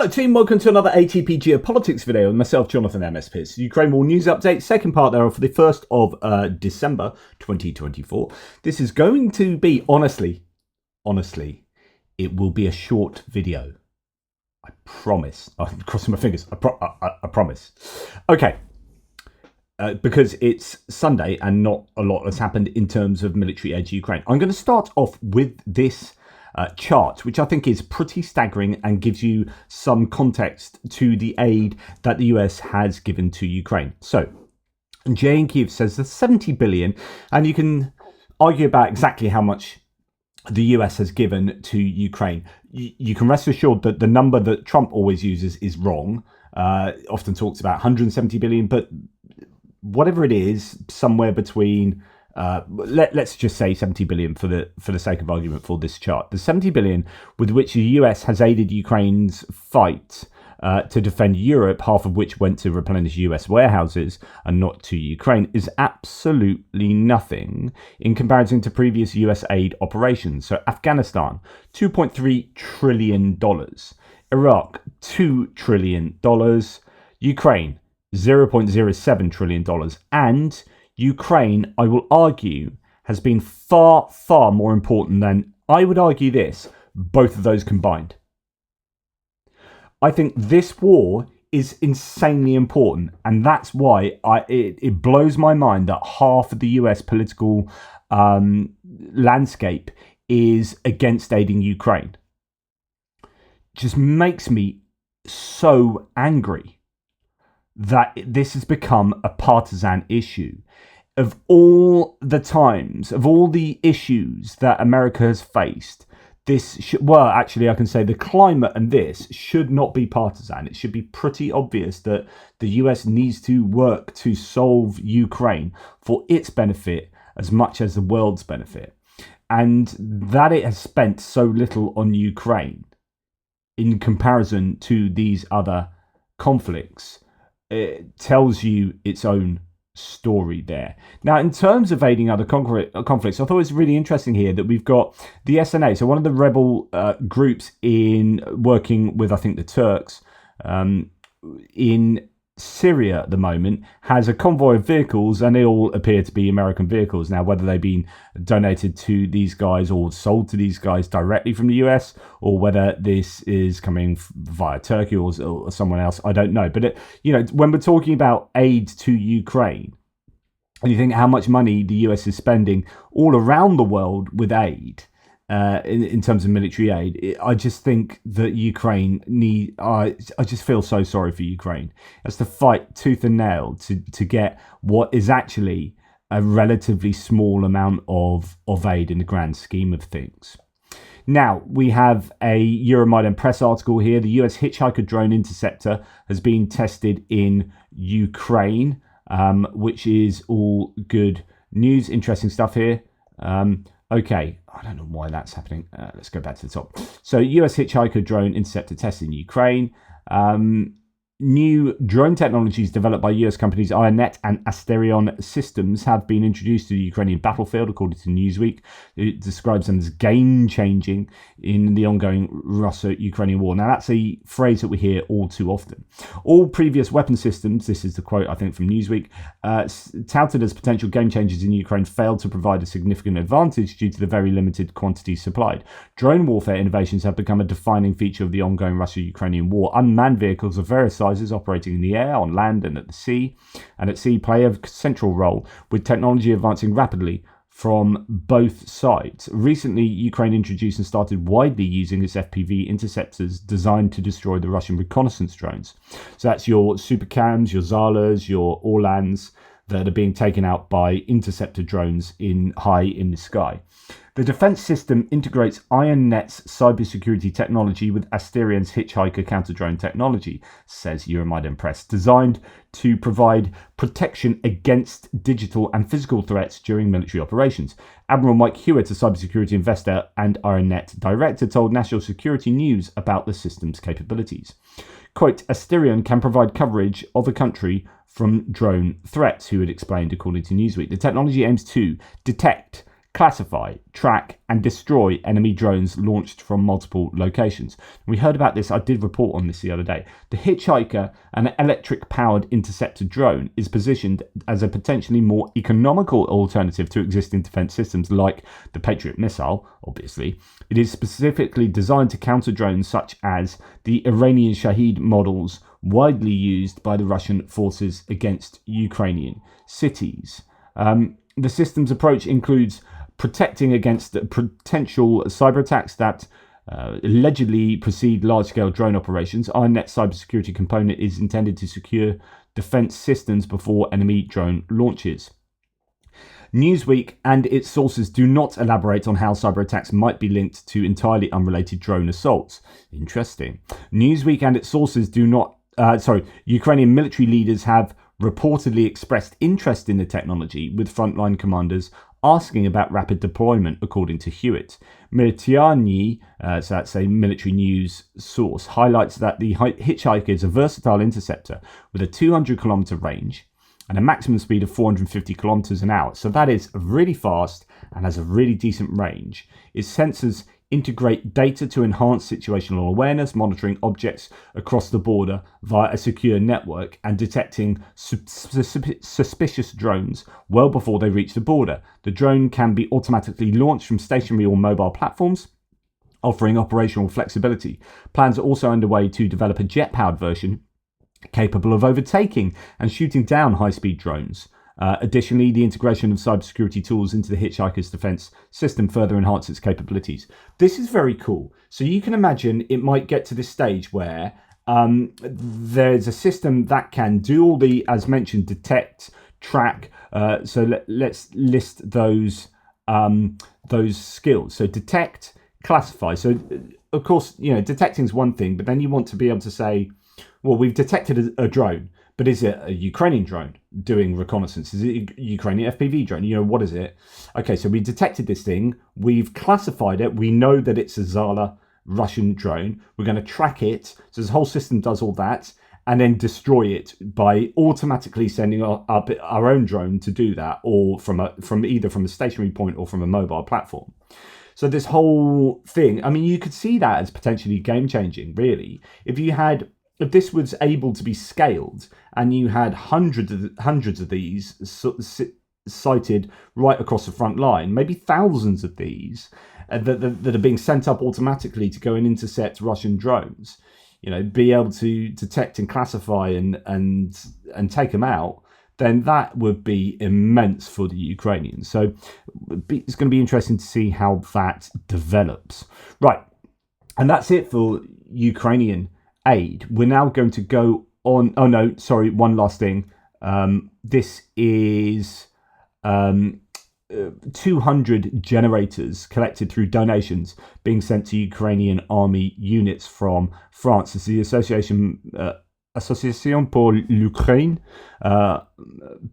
Hello team, welcome to another ATP Geopolitics video with myself, Jonathan MS Pierce. Ukraine War News Update, second part thereof for the 1st of December 2024. This is going to be, honestly, it will be a short video. I promise. I'm crossing my fingers. I promise. Okay. Because it's Sunday and not a lot has happened in terms of military aid to Ukraine. I'm going to start off with this chart, which I think is pretty staggering and gives you some context to the aid that the US has given to Ukraine. So, Jay in Kiev says there's 70 billion, and you can argue about exactly how much the US has given to Ukraine. You can rest assured that the number that Trump always uses is wrong. Often talks about 170 billion, but whatever it is, somewhere between let's just say 70 billion for the sake of argument for this chart. The 70 billion with which the US has aided Ukraine's fight to defend Europe, half of which went to replenish US warehouses and not to Ukraine, is absolutely nothing in comparison to previous US aid operations. So Afghanistan, $2.3 trillion. Iraq, $2 trillion. Ukraine, $0.07 trillion. And Ukraine, I will argue, has been far, far more important than, I would argue this, both of those combined. I think this war is insanely important, and that's why it blows my mind that half of the US political landscape is against aiding Ukraine. Just makes me so angry that this has become a partisan issue. Of all the times, of all the issues that America has faced, actually I can say the climate and this should not be partisan. It should be pretty obvious that the US needs to work to solve Ukraine for its benefit as much as the world's benefit. And that it has spent so little on Ukraine in comparison to these other conflicts, it tells you its own story there. Now, in terms of aiding other conflicts, I thought it was really interesting here that we've got the SNA, so one of the rebel groups in working with, I think, the Turks in Syria at the moment, has a convoy of vehicles, and they all appear to be American vehicles. Now, whether they've been donated to these guys or sold to these guys directly from the US, or whether this is coming via Turkey or someone else, I don't know. But when we're talking about aid to Ukraine, and you think how much money the US is spending all around the world with aid, in terms of military aid, I just think that Ukraine I just feel so sorry for Ukraine. It has to fight tooth and nail to get what is actually a relatively small amount of aid in the grand scheme of things. Now, we have a Euromaidan press article here. The US Hitchhiker drone Interceptor has been tested in Ukraine, which is all good news. Interesting stuff here. Okay, I don't know why that's happening. Let's go back to the top. So, US Hitchhiker drone Interceptor tested in Ukraine. New drone technologies developed by US companies IronNet and Asterion Systems have been introduced to the Ukrainian battlefield, according to Newsweek. It describes them as game-changing in the ongoing Russo-Ukrainian war. Now, that's a phrase that we hear all too often. All previous weapon systems, this is the quote, I think, from Newsweek, touted as potential game-changers in Ukraine, failed to provide a significant advantage due to the very limited quantities supplied. Drone warfare innovations have become a defining feature of the ongoing Russo-Ukrainian war. Unmanned vehicles of various sizes operating in the air, on land and at sea, play a central role, with technology advancing rapidly from both sides. Recently, Ukraine introduced and started widely using its FPV interceptors designed to destroy the Russian reconnaissance drones. So that's your Supercams, your Zalas, your Orlans that are being taken out by interceptor drones high in the sky. The defense system integrates IronNet's cybersecurity technology with Asterion's Hitchhiker counter-drone technology, says Euromaidan Press, designed to provide protection against digital and physical threats during military operations. Admiral Mike Hewitt, a cybersecurity investor and IronNet director, told National Security News about the system's capabilities. Quote, Asterion can provide coverage of a country from drone threats, Hewitt explained, according to Newsweek. The technology aims to detect, classify, track, and destroy enemy drones launched from multiple locations. We heard about this, I did report on this the other day. The Hitchhiker, an electric-powered interceptor drone, is positioned as a potentially more economical alternative to existing defense systems like the Patriot missile, obviously. It is specifically designed to counter drones such as the Iranian Shahed models widely used by the Russian forces against Ukrainian cities. The system's approach includes protecting against potential cyber attacks that allegedly precede large-scale drone operations. IronNet's cybersecurity component is intended to secure defense systems before enemy drone launches. Newsweek and its sources do not elaborate on how cyber attacks might be linked to entirely unrelated drone assaults. Interesting. Newsweek and its sources do not. Ukrainian military leaders have reportedly expressed interest in the technology, with frontline commanders asking about rapid deployment, according to Hewitt. Militiani, so that's a military news source, highlights that the Hitchhiker is a versatile interceptor with a 200-kilometer range and a maximum speed of 450 kilometers an hour. So that is really fast and has a really decent range. Its sensors integrate data to enhance situational awareness, monitoring objects across the border via a secure network and detecting suspicious drones well before they reach the border. The drone can be automatically launched from stationary or mobile platforms, offering operational flexibility. Plans are also underway to develop a jet-powered version capable of overtaking and shooting down high-speed drones. Additionally, the integration of cybersecurity tools into the Hitchhiker's defense system further enhances its capabilities. This is very cool. So you can imagine it might get to this stage where there's a system that can do all the, as mentioned, detect, track. Let's list those skills. So detect, classify. So of course, detecting is one thing, but then you want to be able to say, well, we've detected a drone. But is it a Ukrainian drone doing reconnaissance? Is it a Ukrainian FPV drone? What is it? Okay, so we detected this thing. We've classified it. We know that it's a Zala Russian drone. We're going to track it. So this whole system does all that and then destroy it by automatically sending up our own drone to do that, or from either a stationary point or from a mobile platform. So this whole thing, I mean, you could see that as potentially game-changing, really. If this was able to be scaled and you had hundreds of these sited right across the front line, maybe thousands of these that are being sent up automatically to go and intercept Russian drones, be able to detect and classify and take them out, then that would be immense for the Ukrainians. So it's going to be interesting to see how that develops. Right, and that's it for Ukrainian aid. We're now going to go on. Oh no, sorry, one last thing. This is 200 generators collected through donations being sent to Ukrainian army units from France. It's the Association pour l'Ukraine,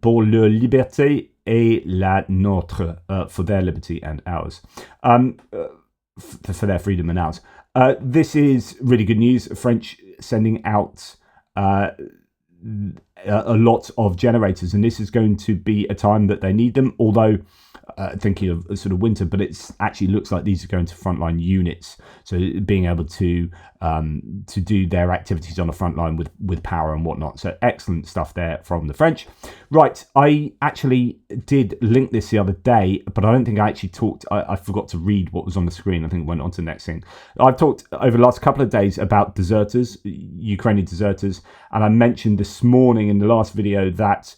pour la liberté et la nôtre, for their liberty and ours, for their freedom and ours. This is really good news. French sending out a lot of generators, and this is going to be a time that they need them, although thinking of sort of winter, but it actually looks like these are going to frontline units, so being able to do their activities on the front line with power and whatnot. So excellent stuff there from the French. Right, I actually did link this the other day, but I don't think I actually talked. I forgot to read what was on the screen. I think it went on to the next thing. I've talked over the last couple of days about deserters, Ukrainian deserters, and I mentioned this morning in the last video that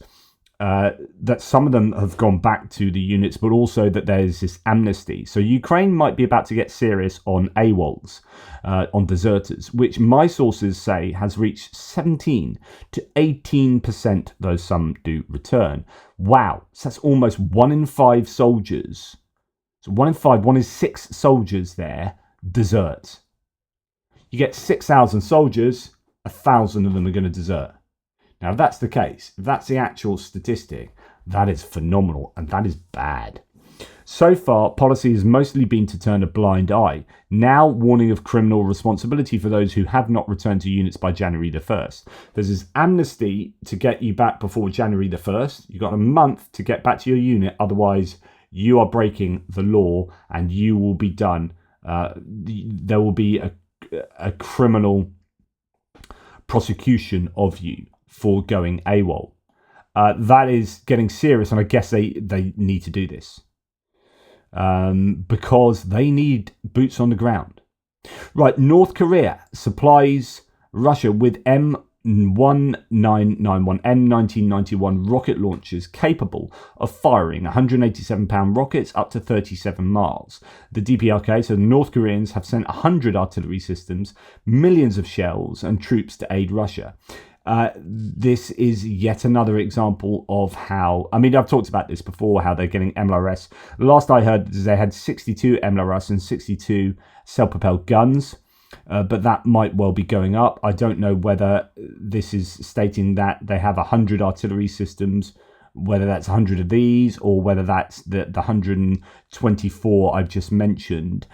some of them have gone back to the units, but also that there's this amnesty. So Ukraine might be about to get serious on AWOLs, on deserters, which my sources say has reached 17 to 18%, though some do return. Wow, so that's almost 1 in 5 soldiers. So 1 in 6 soldiers there desert. You get 6,000 soldiers, 1,000 of them are going to desert. Now, if that's the case, if that's the actual statistic, that is phenomenal and that is bad. So far, policy has mostly been to turn a blind eye, now warning of criminal responsibility for those who have not returned to units by January the 1st. There's this amnesty to get you back before January the 1st. You've got a month to get back to your unit, otherwise you are breaking the law and you will be done. There will be a criminal prosecution of you for going AWOL. That is getting serious, and I guess they need to do this because they need boots on the ground. Right, North Korea supplies Russia with M1991 rocket launchers capable of firing 187-pound rockets up to 37 miles. The DPRK, so the North Koreans, have sent 100 artillery systems, millions of shells and troops to aid Russia. This is yet another example of how, I mean, I've talked about this before, how they're getting MLRS. Last I heard, they had 62 MLRS and 62 self-propelled guns. But that might well be going up. I don't know whether this is stating that they have 100 artillery systems, whether that's 100 of these, or whether that's the 124 I've just mentioned.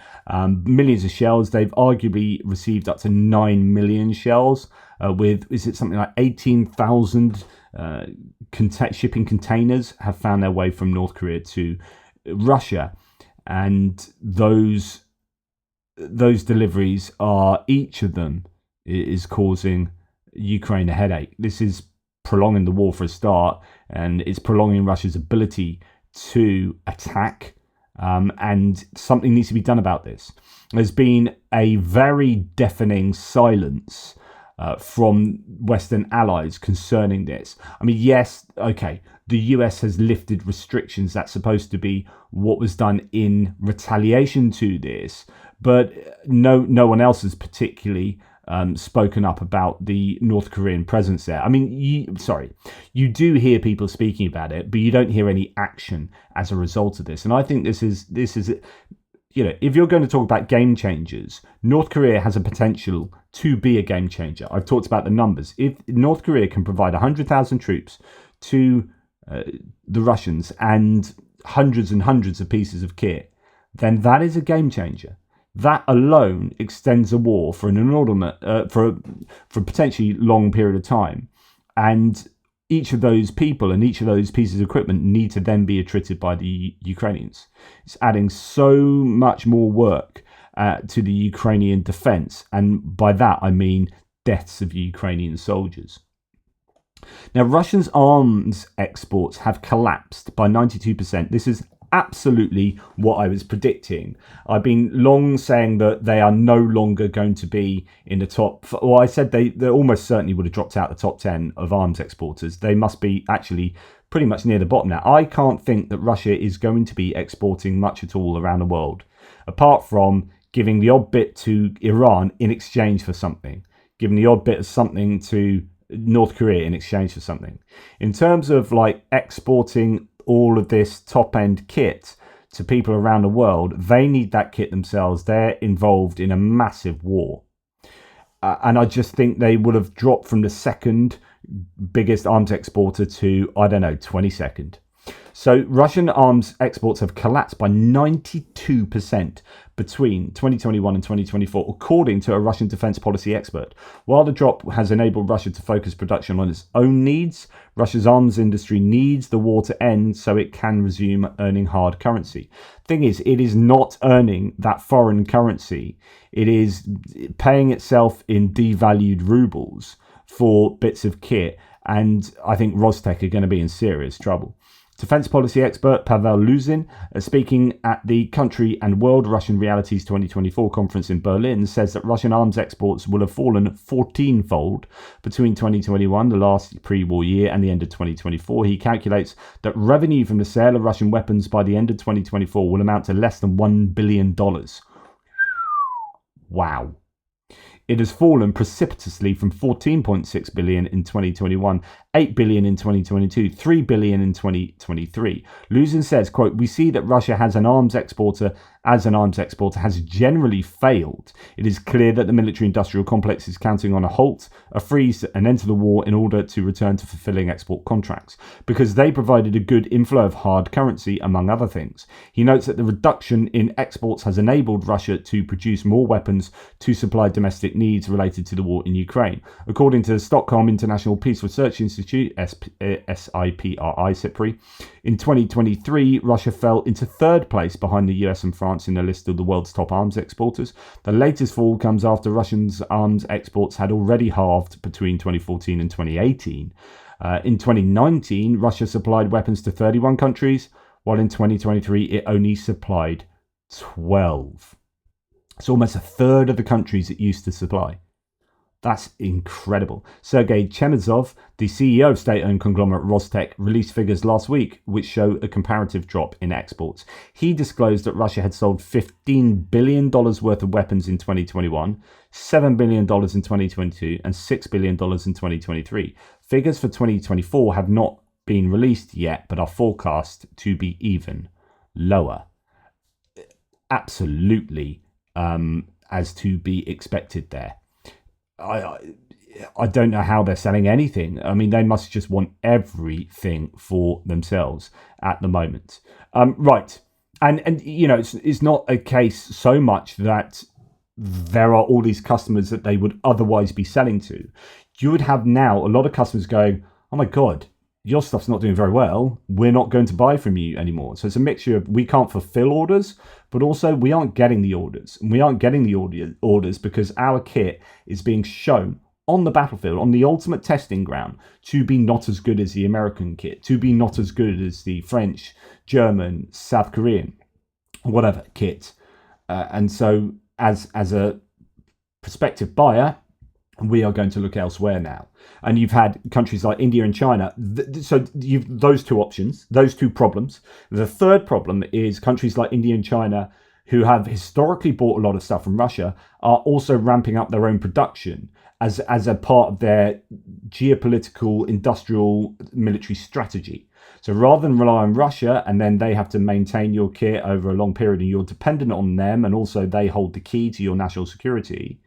Millions of shells. They've arguably received up to 9 million shells with, is it something like 18,000 shipping containers have found their way from North Korea to Russia. And those deliveries are, each of them is causing Ukraine a headache. This is prolonging the war for a start, and it's prolonging Russia's ability to attack, and something needs to be done about this. There's been a very deafening silence from Western allies concerning this. I mean, yes, okay, the US has lifted restrictions. That's supposed to be what was done in retaliation to this. But no one else has particularly spoken up about the North Korean presence there. I mean, you do hear people speaking about it, but you don't hear any action as a result of this. And I think this is, you know, if you're going to talk about game changers, North Korea has a potential to be a game changer. I've talked about the numbers. If North Korea can provide 100,000 troops to the Russians and hundreds and hundreds of pieces of kit, then that is a game changer. That alone extends a war for an inordinate, for a potentially long period of time, and each of those people and each of those pieces of equipment need to then be attrited by the Ukrainians. It's adding so much more work to the Ukrainian defense, and by that I mean deaths of Ukrainian soldiers. Now, Russia's arms exports have collapsed by 92%. This is absolutely what I was predicting. I've been long saying that they are no longer going to be in the top. Well, I said they almost certainly would have dropped out the top 10 of arms exporters. They must be actually pretty much near the bottom now. I can't think that Russia is going to be exporting much at all around the world, apart from giving the odd bit to Iran in exchange for something, giving the odd bit of something to North Korea in exchange for something. In terms of like exporting all of this top-end kit to people around the world, they need that kit themselves. They're involved in a massive war. And I just think they would have dropped from the second biggest arms exporter to, I don't know, 22nd. So Russian arms exports have collapsed by 92% between 2021 and 2024, according to a Russian defense policy expert. While the drop has enabled Russia to focus production on its own needs, Russia's arms industry needs the war to end so it can resume earning hard currency. Thing is, it is not earning that foreign currency. It is paying itself in devalued rubles for bits of kit, and I think Rostec are going to be in serious trouble. Defense policy expert Pavel Luzin, speaking at the Country and World Russian Realities 2024 conference in Berlin, says that Russian arms exports will have fallen 14-fold between 2021, the last pre-war year, and the end of 2024. He calculates that revenue from the sale of Russian weapons by the end of 2024 will amount to less than $1 billion. Wow. It has fallen precipitously from 14.6 billion in 2021, 8 billion in 2022, 3 billion in 2023. Luzin says, quote, "We see that Russia has an arms exporter as an arms exporter has generally failed, it is clear that the military-industrial complex is counting on a halt, a freeze, an end to the war in order to return to fulfilling export contracts, because they provided a good inflow of hard currency, among other things. He notes that the reduction in exports has enabled Russia to produce more weapons to supply domestic needs related to the war in Ukraine. According to the Stockholm International Peace Research Institute, SIPRI, in 2023, Russia fell into third place behind the US and France in the list of the world's top arms exporters. The latest fall comes after Russia's arms exports had already halved between 2014 and 2018. In 2019, Russia supplied weapons to 31 countries, while in 2023 it only supplied 12. It's almost a third of the countries it used to supply. That's incredible. Sergei Chemezov, the CEO of state-owned conglomerate Rostec, released figures last week which show a comparative drop in exports. He disclosed that Russia had sold $15 billion worth of weapons in 2021, $7 billion in 2022, and $6 billion in 2023. Figures for 2024 have not been released yet, but are forecast to be even lower. Absolutely, as to be expected there. I don't know how they're selling anything. I mean, they must just want everything for themselves at the moment. Right. And you know, it's not a case so much that there are all these customers that they would otherwise be selling to. You would have now a lot of customers going, oh my God, your stuff's not doing very well. We're not going to buy from you anymore. So it's a mixture of we can't fulfill orders, but also we aren't getting the orders. And we aren't getting the orders because our kit is being shown on the battlefield, on the ultimate testing ground, to be not as good as the American kit, to be not as good as the French, German, South Korean, whatever kit. And so as a prospective buyer, we are going to look elsewhere now. And you've had countries like India and China. So you've those two options, those two problems. The third problem is countries like India and China, who have historically bought a lot of stuff from Russia, are also ramping up their own production as a part of their geopolitical, industrial, military strategy. So rather than rely on Russia and then they have to maintain your kit over a long period and you're dependent on them and also they hold the key to your national security,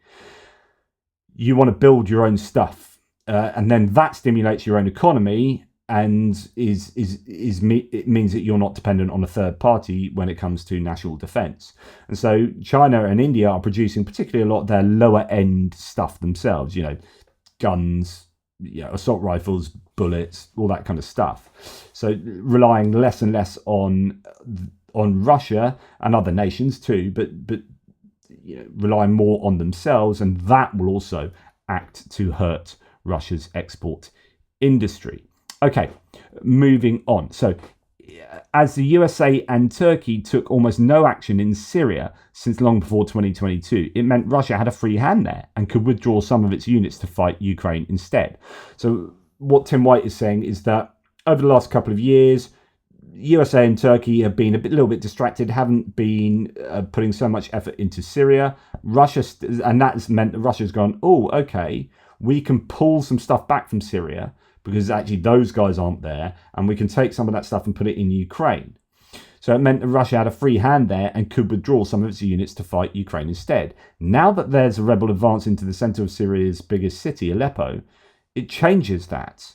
you want to build your own stuff, and then that stimulates your own economy, and it means that you're not dependent on a third party when it comes to national defense. And so China and India are producing particularly a lot of their lower end stuff themselves. You know, guns, assault rifles, bullets, all that kind of stuff. So relying less and less on Russia and other nations too, but rely more on themselves, and that will also act to hurt Russia's export industry. Okay, moving on. So as the USA and Turkey took almost no action in Syria since long before 2022, it meant Russia had a free hand there and could withdraw some of its units to fight Ukraine instead. So what Tim White is saying is that over the last couple of years, USA and Turkey have been a little bit distracted, haven't been putting so much effort into Syria. And that's meant that Russia's gone, oh, okay, we can pull some stuff back from Syria because actually those guys aren't there, and we can take some of that stuff and put it in Ukraine. So it meant that Russia had a free hand there and could withdraw some of its units to fight Ukraine instead. Now that there's a rebel advance into the center of Syria's biggest city, Aleppo, it changes that.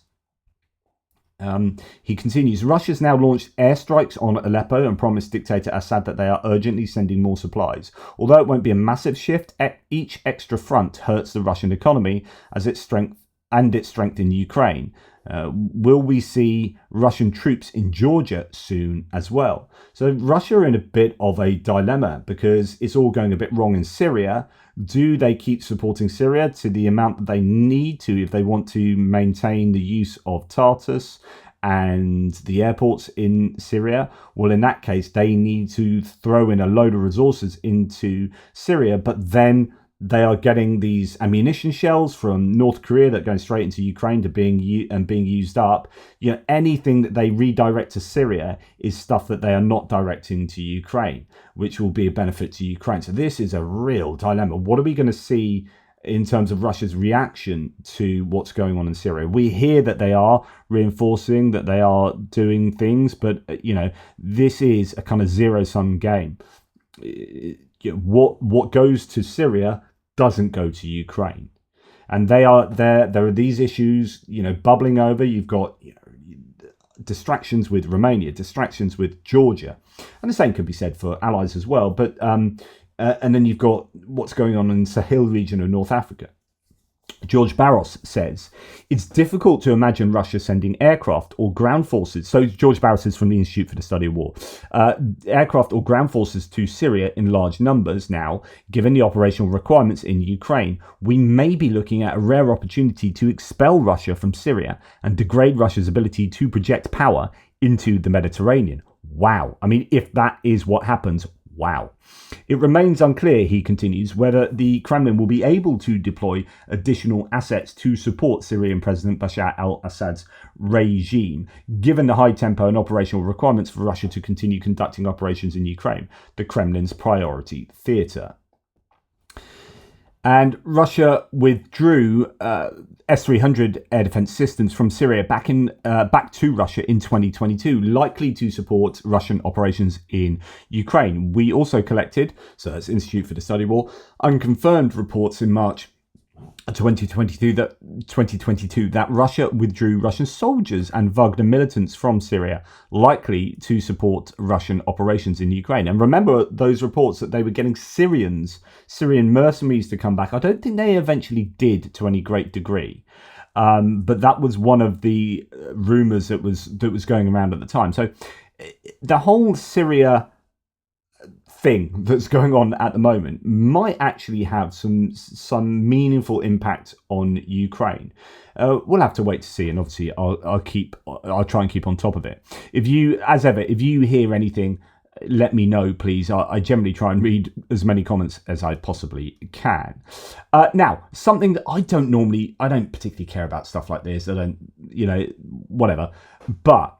He continues, Russia's now launched airstrikes on Aleppo and promised dictator Assad that they are urgently sending more supplies. Although it won't be a massive shift, each extra front hurts the Russian economy as its strength in Ukraine. Will we see Russian troops in Georgia soon as well? So Russia are in a bit of a dilemma because it's all going a bit wrong in Syria. Do they keep supporting Syria to the amount that they need to if they want to maintain the use of Tartus and the airports in Syria? Well, in that case, they need to throw in a load of resources into Syria, but then they are getting these ammunition shells from North Korea that go straight into Ukraine to being used up. Anything that they redirect to Syria is stuff that they are not directing to Ukraine, which will be a benefit to Ukraine. So this is a real dilemma. What are we going to see in terms of Russia's reaction to what's going on in Syria? We hear that they are reinforcing, that they are doing things, but this is a kind of zero-sum game. what goes to Syria doesn't go to Ukraine, and they are there. There are these issues, bubbling over. You've got distractions with Romania, distractions with Georgia, and the same can be said for allies as well. But and then you've got what's going on in the Sahel region of North Africa. George Barros says, it's difficult to imagine Russia sending aircraft or ground forces. So George Barros is from the Institute for the Study of War. Aircraft or ground forces to Syria in large numbers now, given the operational requirements in Ukraine. We may be looking at a rare opportunity to expel Russia from Syria and degrade Russia's ability to project power into the Mediterranean. Wow. I mean, if that is what happens, wow. It remains unclear, he continues, whether the Kremlin will be able to deploy additional assets to support Syrian President Bashar al-Assad's regime, given the high tempo and operational requirements for Russia to continue conducting operations in Ukraine, the Kremlin's priority theatre. And Russia withdrew S-300 air defense systems from Syria back to Russia in 2022, likely to support Russian operations in Ukraine. We also collected, so that's Institute for the Study of War, unconfirmed reports in March 2022 that Russia withdrew Russian soldiers and Wagner militants from Syria, likely to support Russian operations in Ukraine. And remember those reports that they were getting Syrian mercenaries to come back. I don't think they eventually did to any great degree, but that was one of the rumours that was going around at the time. So the whole Syria thing that's going on at the moment might actually have some meaningful impact on Ukraine. We'll have to wait to see, and obviously I'll try and keep on top of it. If you hear anything, let me know, please. I generally try and read as many comments as I possibly can. Now, something that I don't particularly care about stuff like this. I don't, whatever. But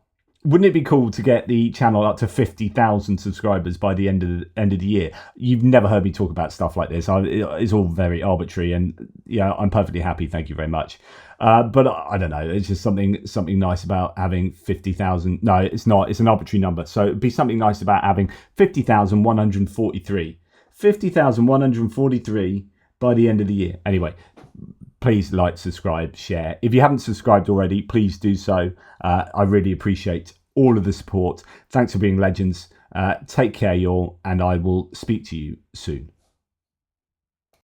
wouldn't it be cool to get the channel up to 50,000 subscribers by the end of the year? You've never heard me talk about stuff like this. It's all very arbitrary, and I'm perfectly happy. Thank you very much. But I don't know. It's just something nice about having 50,000. No, it's not. It's an arbitrary number. So it'd be something nice about having 50,143. 50,143 by the end of the year. Anyway. Please like, subscribe, share. If you haven't subscribed already, please do so. I really appreciate all of the support. Thanks for being legends. Take care, y'all, and I will speak to you soon.